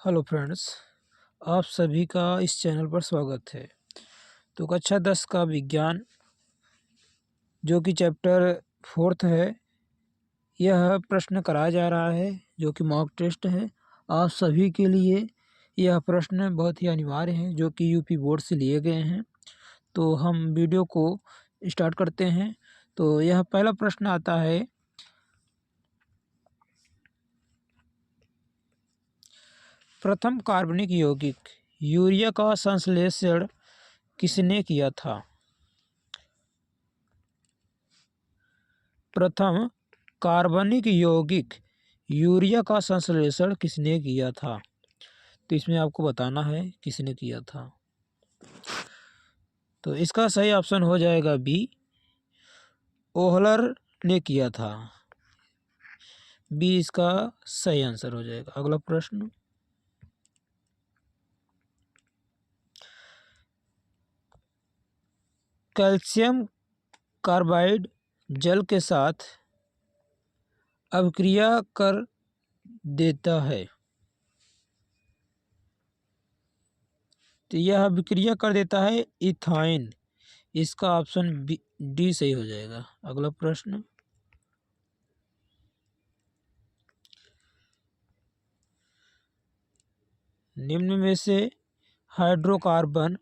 Hello friends, आप सभी का इस चैनल पर स्वागत है। तो कक्षा 10 का विज्ञान जो कि चैप्टर 4 है, यह प्रश्न कराया जा रहा है जो कि मॉक टेस्ट है। आप सभी के लिए यह प्रश्न बहुत ही अनिवार्य है जो कि यूपी बोर्ड से लिए गए हैं। तो हम वीडियो को स्टार्ट करते हैं। तो यह पहला प्रश्न आता है, प्रथम कार्बनिक यौगिक यूरिया का संश्लेषण किसने किया था? प्रथम कार्बनिक यौगिक यूरिया का संश्लेषण किसने किया था? तो इसमें आपको बताना है किसने किया था। तो इसका सही ऑप्शन हो जाएगा बी, ओहलर ने किया था। बी इसका सही आंसर हो जाएगा। अगला प्रश्न, कैल्शियम कार्बाइड जल के साथ अभिक्रिया कर देता है। तो यह अभिक्रिया कर देता है इथाइन। इसका ऑप्शन डी सही हो जाएगा। अगला प्रश्न, निम्न में से हाइड्रोकार्बन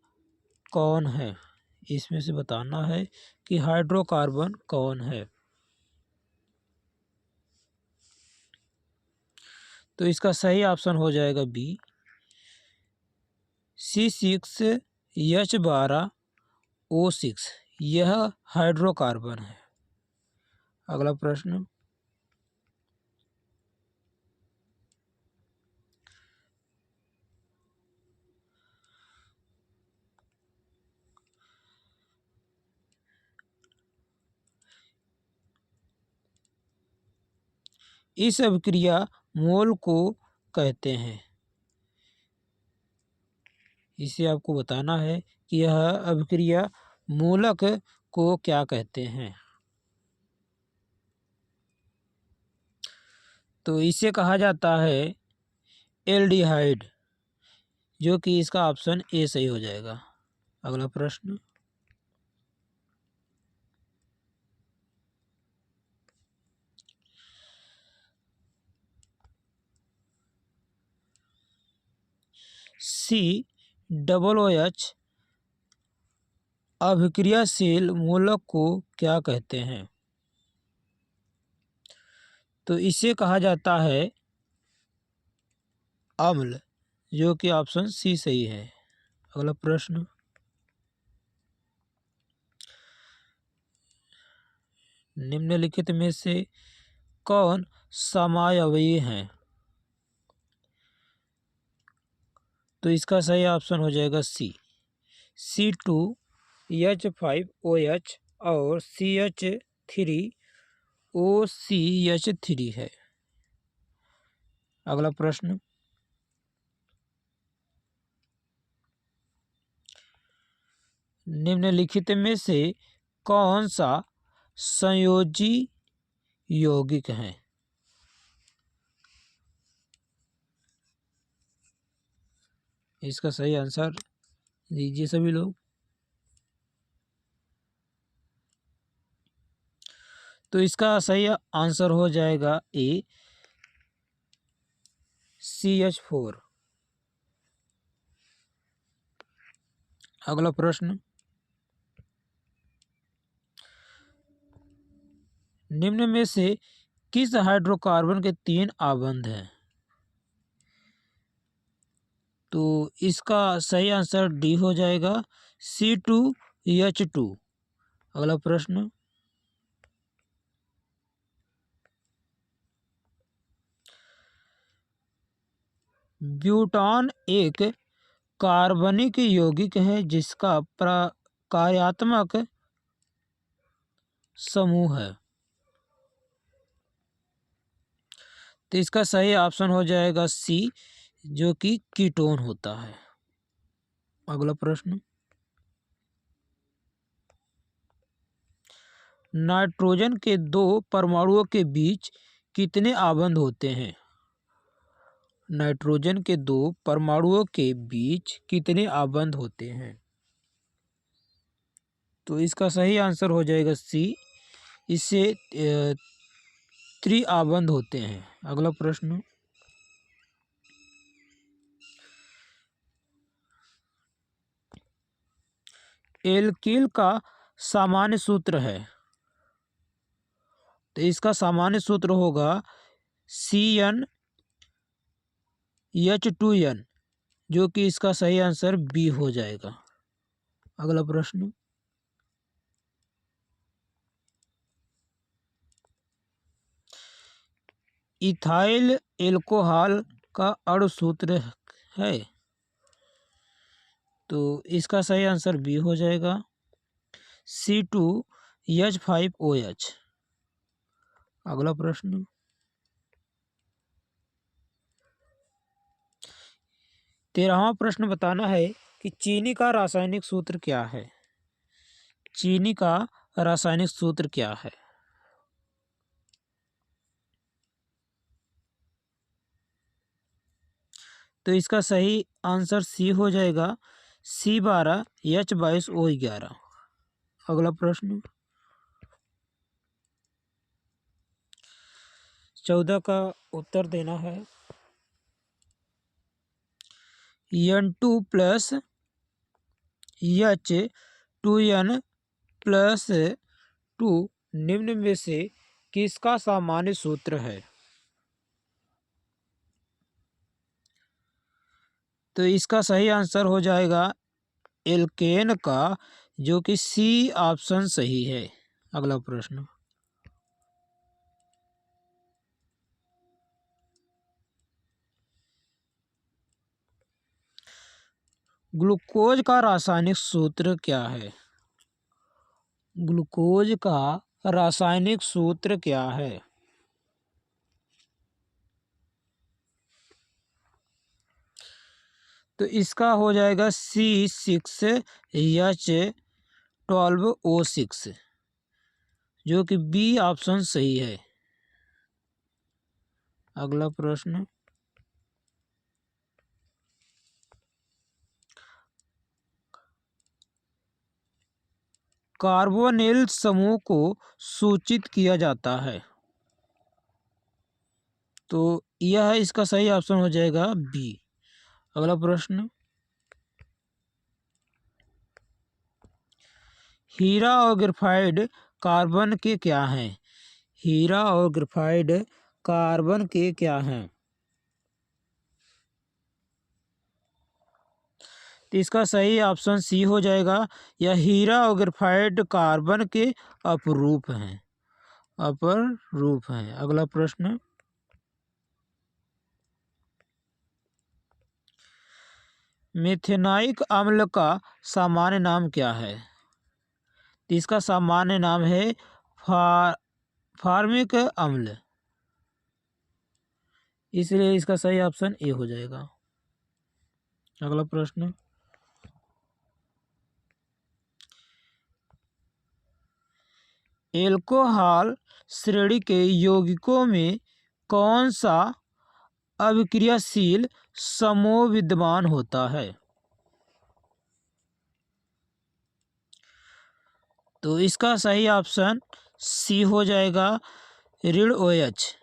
कौन है? इसमें से बताना है कि हाइड्रोकार्बन कौन है। तो इसका सही ऑप्शन हो जाएगा बी, C6H12O6। यह हाइड्रोकार्बन है। अगला प्रश्न, इस अभिक्रिया मोल को कहते हैं। इसे आपको बताना है कि यह अभिक्रिया मूलक को क्या कहते हैं। तो इसे कहा जाता है एल्डिहाइड, जो कि इसका ऑप्शन ए सही हो जाएगा। अगला प्रश्न, COOH अभिक्रियाशील मूलक को क्या कहते हैं? तो इसे कहा जाता है अम्ल, जो कि ऑप्शन सी सही है। अगला प्रश्न, निम्नलिखित में से कौन समावयवी है? तो इसका सही ऑप्शन हो जाएगा सी, C2H5OH और CH3OCH3 है। अगला प्रश्न, निम्नलिखित में से कौन सा संयोजी यौगिक है? इसका सही आंसर दीजिए सभी लोग। तो इसका सही आंसर हो जाएगा ए, CH4। अगला प्रश्न, निम्न में से किस हाइड्रोकार्बन के 3 आबंध हैं? तो इसका सही आंसर डी हो जाएगा, C2H2। अगला प्रश्न, ब्यूटान एक कार्बनिक यौगिक है जिसका कार्यात्मक समूह है। तो इसका सही ऑप्शन हो जाएगा सी, जो कि कीटोन होता है। अगला प्रश्न, नाइट्रोजन के 2 परमाणुओं के बीच कितने आबंध होते हैं? नाइट्रोजन के दो परमाणुओं के बीच कितने आबंध होते हैं? तो इसका सही आंसर हो जाएगा सी। इससे त्रिआबंध होते हैं। अगला प्रश्न, एल्किल का सामान्य सूत्र है, तो इसका सामान्य सूत्र होगा CnH2n, जो कि इसका सही आंसर बी हो जाएगा। अगला प्रश्न, इथाइल एल्कोहल का अणु सूत्र है, तो इसका सही आंसर बी हो जाएगा C2H5OH। अगला प्रश्न, तेरहवां प्रश्न बताना है कि चीनी का रासायनिक सूत्र क्या है? चीनी का रासायनिक सूत्र क्या है? तो इसका सही आंसर सी हो जाएगा C12H22O11। अगला प्रश्न, 14 का उत्तर देना है। N2 प्लस H2n प्लस 2 निम्न में से किसका सामान्य सूत्र है? तो इसका सही आंसर हो जाएगा एल्केन का, जो कि सी ऑप्शन सही है। अगला प्रश्न, ग्लूकोज का रासायनिक सूत्र क्या है? ग्लूकोज का रासायनिक सूत्र क्या है? तो इसका हो जाएगा C6H12O6, जो कि बी ऑप्शन सही है। अगला प्रश्न, कार्बोनिल समूह को सूचित किया जाता है, तो यह इसका सही ऑप्शन हो जाएगा बी। अगला प्रश्न, हीरा और ग्रेफाइट कार्बन के क्या हैं? हीरा और ग्रेफाइट कार्बन के क्या हैं? तो इसका सही ऑप्शन सी हो जाएगा, यह हीरा और ग्रेफाइट कार्बन के अपरूप हैं, अपर रूप हैं। अगला प्रश्न, मेथेनाइक अम्ल का सामान्य नाम क्या है? तो इसका सामान्य नाम है फार्मिक अम्ल, इसलिए इसका सही ऑप्शन ए हो जाएगा। अगला प्रश्न, एल्कोहल श्रेणी के यौगिकों में कौन सा अभिक्रियाशील समूह विद्यमान होता है? तो इसका सही ऑप्शन सी हो जाएगा, ऋण OH।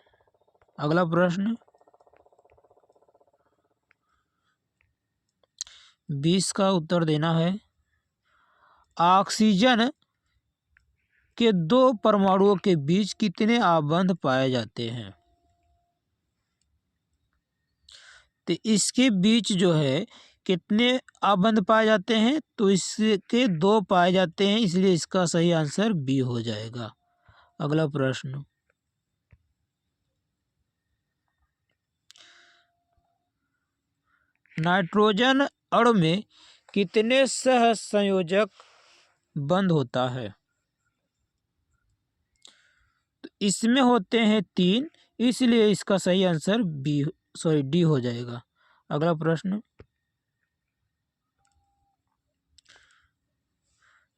अगला प्रश्न, 20 का उत्तर देना है। ऑक्सीजन के दो परमाणुओं के बीच कितने आबंध पाए जाते हैं? तो इसके बीच जो है कितने आबंध पाए जाते हैं? तो इसके दो पाए जाते हैं, इसलिए इसका सही आंसर बी हो जाएगा। अगला प्रश्न, नाइट्रोजन अणु में कितने सहसंयोजक बंध होता है? तो इसमें होते हैं 3, इसलिए इसका सही आंसर डी हो जाएगा। अगला प्रश्न,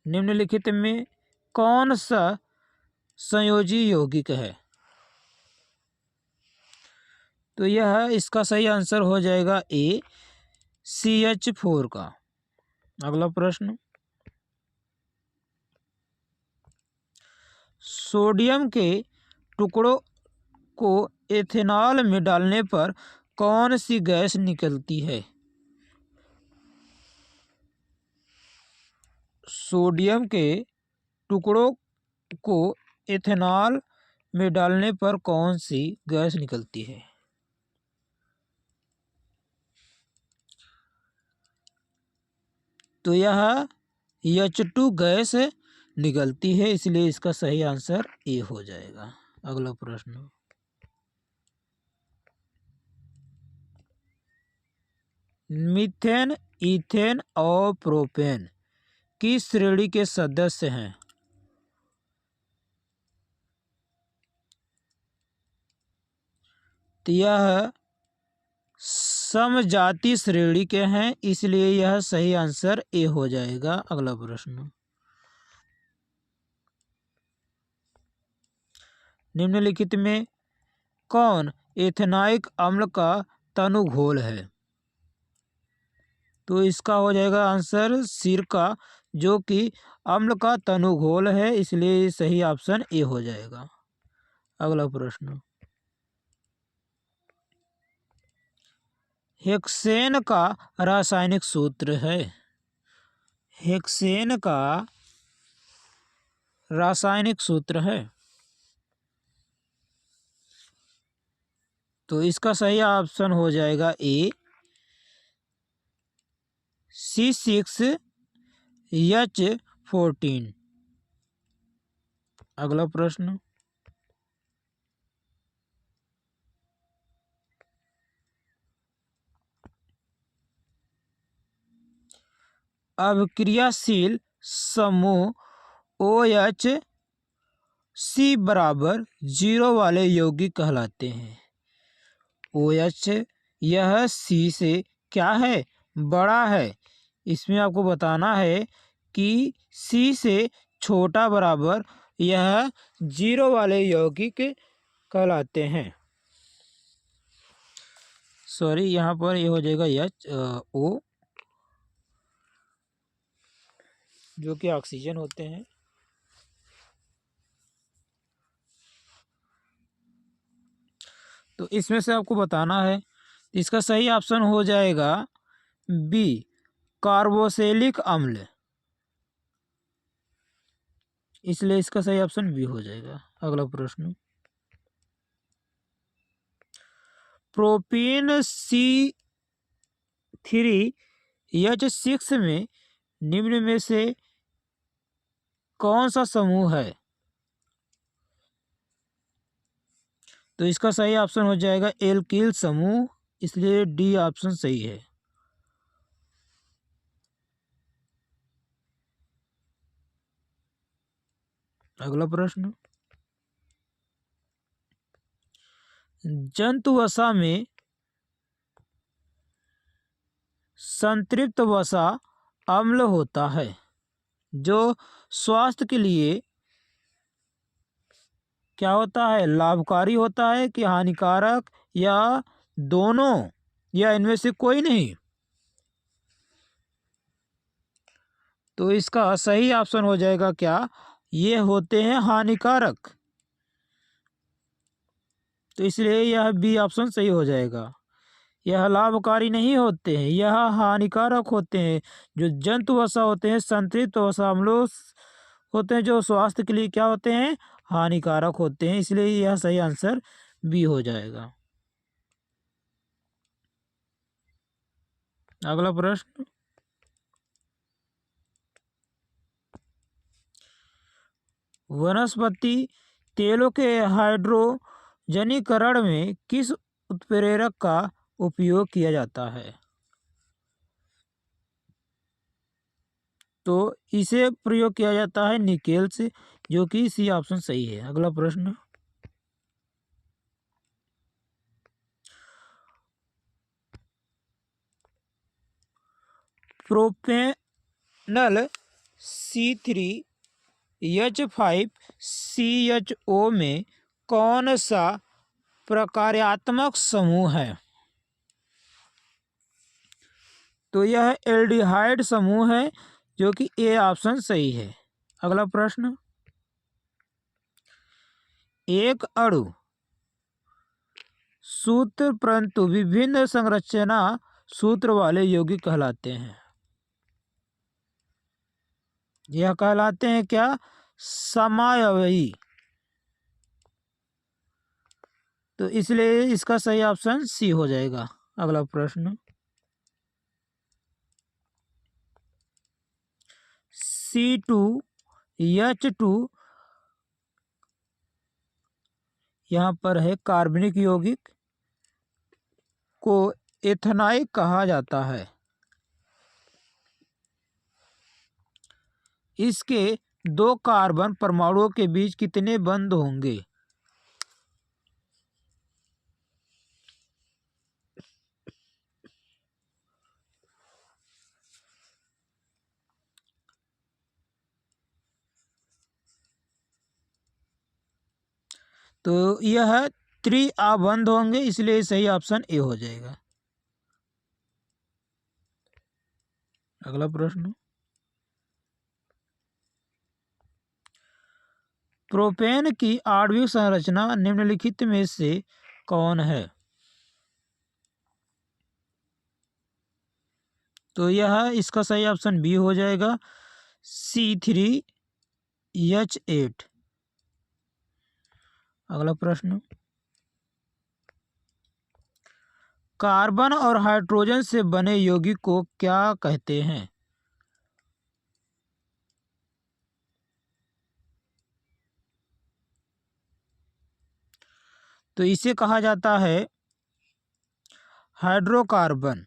निम्नलिखित में कौन सा संयोजी यौगिक है? तो यह इसका सही आंसर हो जाएगा ए CH4 का। अगला प्रश्न, सोडियम के टुकड़ों को एथेनॉल में डालने पर कौन सी गैस निकलती है? सोडियम के टुकड़ों को एथेनॉल में डालने पर कौन सी गैस निकलती है? तो यह H2 गैस निकलती है, इसलिए इसका सही आंसर ए हो जाएगा। अगला प्रश्न, मीथेन, ईथेन और प्रोपेन किस श्रेणी के सदस्य हैं? तो यह समजाति श्रेणी के हैं, इसलिए यह सही आंसर ए हो जाएगा। अगला प्रश्न, निम्नलिखित में कौन एथेनॉइक अम्ल का तनुघोल है? तो इसका हो जाएगा आंसर सिरका, जो कि अम्ल का तनुघोल है, इसलिए सही ऑप्शन ए हो जाएगा। अगला प्रश्न, हेक्सेन का रासायनिक सूत्र है। हेक्सेन का रासायनिक सूत्र है, तो इसका सही ऑप्शन हो जाएगा ए C6H14। अगला प्रश्न, अभिक्रियाशील समूह OH बराबर 0 वाले यौगिक कहलाते हैं। OH यह C से क्या है? बड़ा है। इसमें आपको बताना है कि C से छोटा बराबर यह 0 वाले यौगिक कहलाते हैं। सॉरी, यहाँ पर ये हो जाएगा O, जो कि ऑक्सीजन होते हैं। तो इसमें से आपको बताना है, इसका सही ऑप्शन हो जाएगा बी कार्बोक्सिलिक अम्ल, इसलिए इसका सही ऑप्शन बी हो जाएगा। अगला प्रश्न, प्रोपीन C3H6 में निम्न में से कौन सा समूह है? तो इसका सही ऑप्शन हो जाएगा एल्किल समूह, इसलिए डी ऑप्शन सही है। अगला प्रश्न, जंतु वसा में संतृप्त वसा अम्ल होता है, जो स्वास्थ्य के लिए क्या होता है? लाभकारी होता है कि हानिकारक, या दोनों, या इनमें से कोई नहीं? तो इसका सही ऑप्शन हो जाएगा क्या? ये होते हैं हानिकारक, तो इसलिए यह बी ऑप्शन सही हो जाएगा। यह लाभकारी नहीं होते हैं, यह हानिकारक होते हैं। जो जंतु वसा होते हैं, संतृप्त वसा अम्लों होते हैं, जो स्वास्थ्य के लिए क्या होते हैं? हानिकारक होते हैं, इसलिए यह सही आंसर बी हो जाएगा। अगला प्रश्न, वनस्पति तेलों के हाइड्रोजनीकरण में किस उत्प्रेरक का उपयोग किया जाता है? तो इसे प्रयोग किया जाता है निकेल से, जो कि सी ऑप्शन सही है। अगला प्रश्न, प्रोपेनल C3H5CHO में कौन सा प्रकार्यात्मक समूह है? तो यह एल्डिहाइड समूह है, जो कि ए ऑप्शन सही है। अगला प्रश्न, एक अणु सूत्र परंतु विभिन्न संरचना सूत्र वाले यौगिक कहलाते हैं। यह कहलाते हैं क्या? समावयवी। तो इसलिए इसका सही ऑप्शन सी हो जाएगा। अगला प्रश्न, C2H2 यहाँ पर है कार्बनिक यौगिक को एथेनॉइक कहा जाता है। इसके दो कार्बन परमाणुओं के बीच कितने बंध होंगे? तो यह त्रिआबंध होंगे, इसलिए सही ऑप्शन ए हो जाएगा। अगला प्रश्न, प्रोपेन की आणविक संरचना निम्नलिखित में से कौन है? तो यह इसका सही ऑप्शन बी हो जाएगा, C3H8। अगला प्रश्न, कार्बन और हाइड्रोजन से बने यौगिक को क्या कहते हैं? तो इसे कहा जाता है हाइड्रोकार्बन,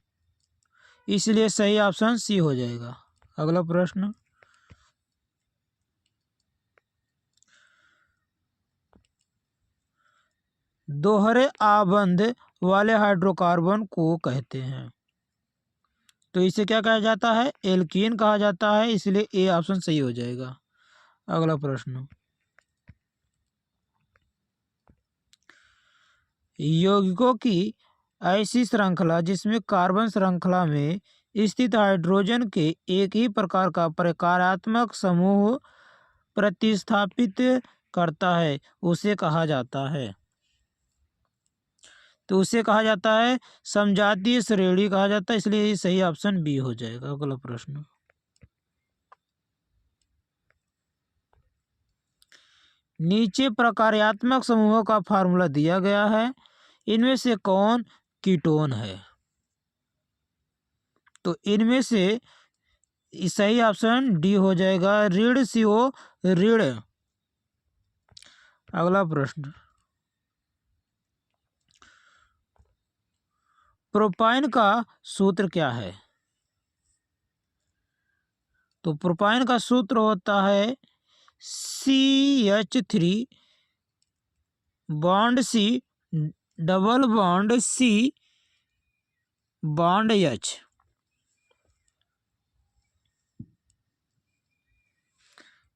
इसलिए सही ऑप्शन सी हो जाएगा। अगला प्रश्न, दोहरे आबंध वाले हाइड्रोकार्बन को कहते हैं। तो इसे क्या कहा जाता है? एल्कीन कहा जाता है, इसलिए ए ऑप्शन सही हो जाएगा। अगला प्रश्न, यौगिकों की ऐसी श्रृंखला जिसमें कार्बन श्रृंखला में स्थित हाइड्रोजन के एक ही प्रकार का प्रकारात्मक समूह प्रतिस्थापित करता है, उसे कहा जाता है। तो उसे कहा जाता है समजातीय श्रेणी कहा जाता है, इसलिए सही ऑप्शन बी हो जाएगा। अगला प्रश्न, नीचे प्रकार्यात्मक समूहों का फार्मूला दिया गया है, इनमें से कौन कीटोन है? तो इनमें से सही ऑप्शन डी हो जाएगा, ऋण CO ऋण। अगला प्रश्न, प्रोपाइन का सूत्र क्या है? तो प्रोपाइन का सूत्र होता है CH3 bond C double bond C bond H।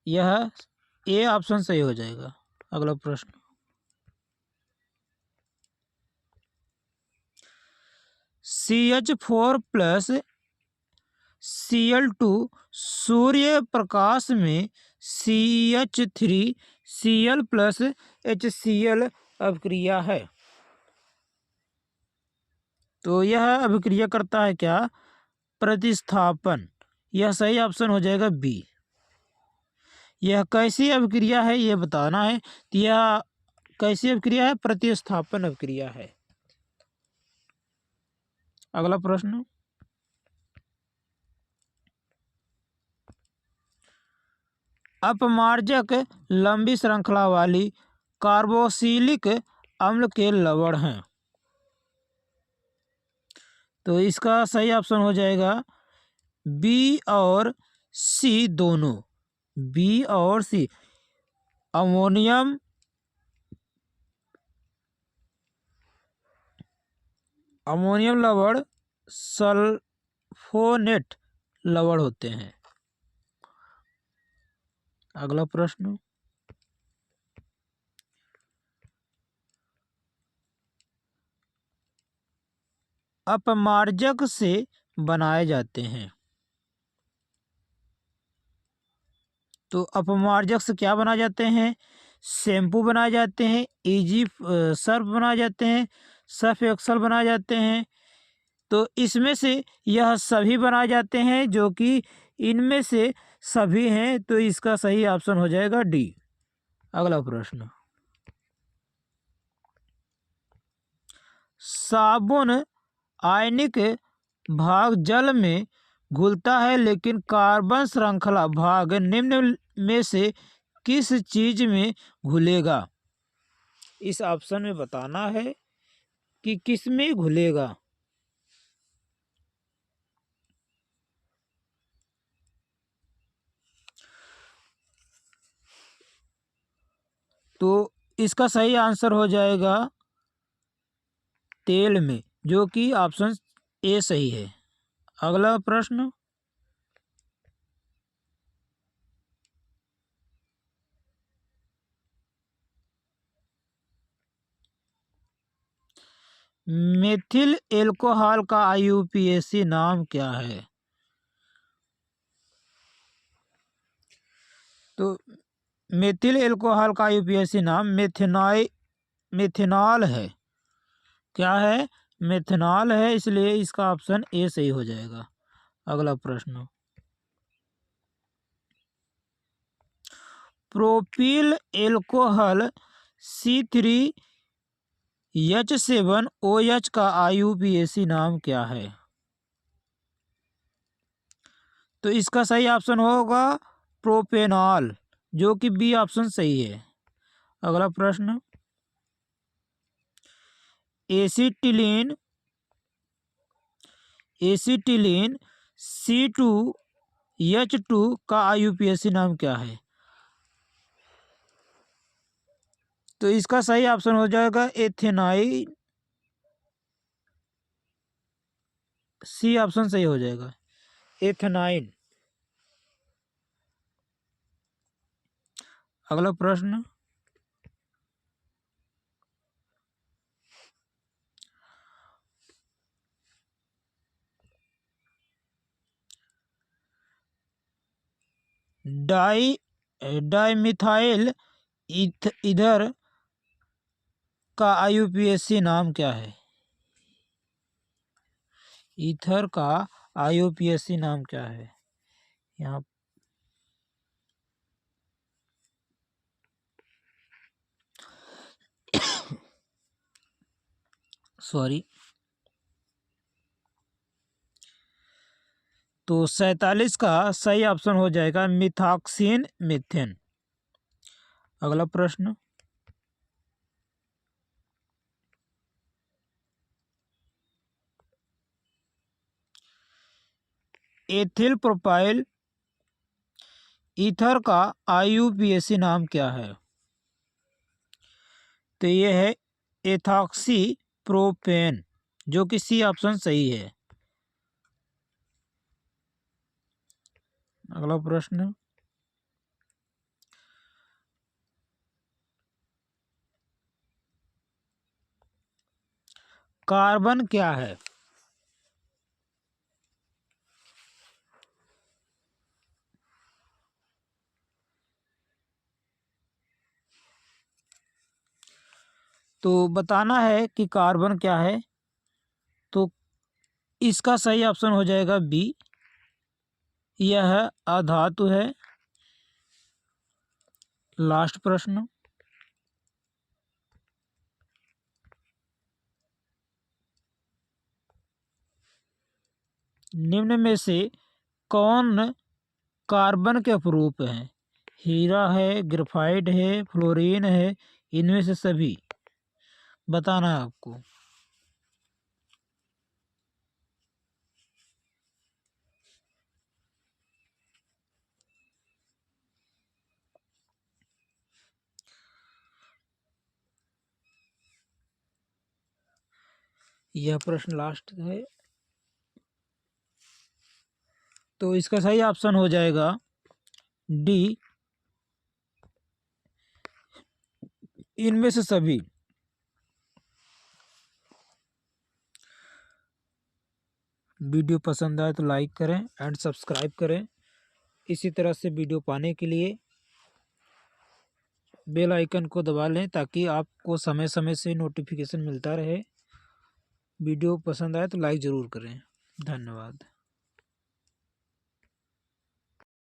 यह ए ऑप्शन सही हो जाएगा। अगला प्रश्न, CH4 + Cl2 सूर्य प्रकाश में CH3Cl + HCl अभिक्रिया है। तो यह अभिक्रिया करता है क्या? प्रतिस्थापन। यह सही ऑप्शन हो जाएगा बी। यह कैसी अभिक्रिया है यह बताना है। तो यह कैसी अभिक्रिया है? प्रतिस्थापन अभिक्रिया है। अगला प्रश्न, अपमार्जक लंबी श्रृंखला वाली कार्बोक्सिलिक अम्ल के लवण हैं। तो इसका सही ऑप्शन हो जाएगा बी और सी दोनों। बी और सी, अमोनियम लवण सल्फोनेट लवण होते हैं। अगला प्रश्न, अपमार्जक से बनाए जाते हैं। तो अपमार्जक से क्या बनाए जाते हैं? शैम्पू बनाए जाते हैं, इजी सर्फ बनाए जाते हैं, सर्फ एक्सल बनाए जाते हैं। तो इसमें से यह सभी बनाए जाते हैं जो कि इनमें से सभी हैं, तो इसका सही ऑप्शन हो जाएगा डी। अगला प्रश्न, साबुन आयनिक भाग जल में घुलता है लेकिन कार्बन श्रृंखला भाग निम्न में से किस चीज में घुलेगा? इस ऑप्शन में बताना है कि किस में घुलेगा। तो इसका सही आंसर हो जाएगा तेल में, जो कि ऑप्शन ए सही है। अगला प्रश्न, मेथिल एल्कोहल का आईयूपीएसी नाम क्या है? तो मेथिल एल्कोहल का आईयूपीएसी नाम मेथेनॉल है। क्या है? मेथेनॉल है, इसलिए इसका ऑप्शन ए सही हो जाएगा। अगला प्रश्न, प्रोपिल एल्कोहल C3H7OH का आईयूपीएसी नाम क्या है? तो इसका सही ऑप्शन होगा प्रोपेनॉल, जो कि बी ऑप्शन सही है। अगला प्रश्न, एसिटिलीन C2H2 का आईयूपीएसी नाम क्या है? तो इसका सही ऑप्शन हो जाएगा एथेनाइन, सी ऑप्शन सही हो जाएगा, एथेनाइन। अगला प्रश्न, डाईमिथाइल ईथर का आईयूपीएसी नाम क्या है? ईथर का आईयूपीएसी नाम क्या है? यहाँ सॉरी, तो 47 का सही ऑप्शन हो जाएगा मिथॉक्सिन मीथेन। अगला प्रश्न, एथिल प्रोपाइल ईथर का आईयूपीएसी नाम क्या है? तो ये है एथॉक्सी प्रोपेन, जो कि सी ऑप्शन सही है। अगला प्रश्न, कार्बन क्या है? तो बताना है कि कार्बन क्या है। तो इसका सही ऑप्शन हो जाएगा बी, यह अधातु है। लास्ट प्रश्न, निम्न में से कौन कार्बन के अपरूप हैं? हीरा है, ग्रेफाइट है, फ्लोरीन है, इनमें से सभी बताना है आपको। यह प्रश्न लास्ट है, तो इसका सही ऑप्शन हो जाएगा डी, इनमें से सभी। वीडियो पसंद आए तो लाइक करें एंड सब्सक्राइब करें। इसी तरह से वीडियो पाने के लिए बेल आइकन को दबा लें ताकि आपको समय समय से नोटिफिकेशन मिलता रहे। वीडियो पसंद आए तो लाइक ज़रूर करें। धन्यवाद।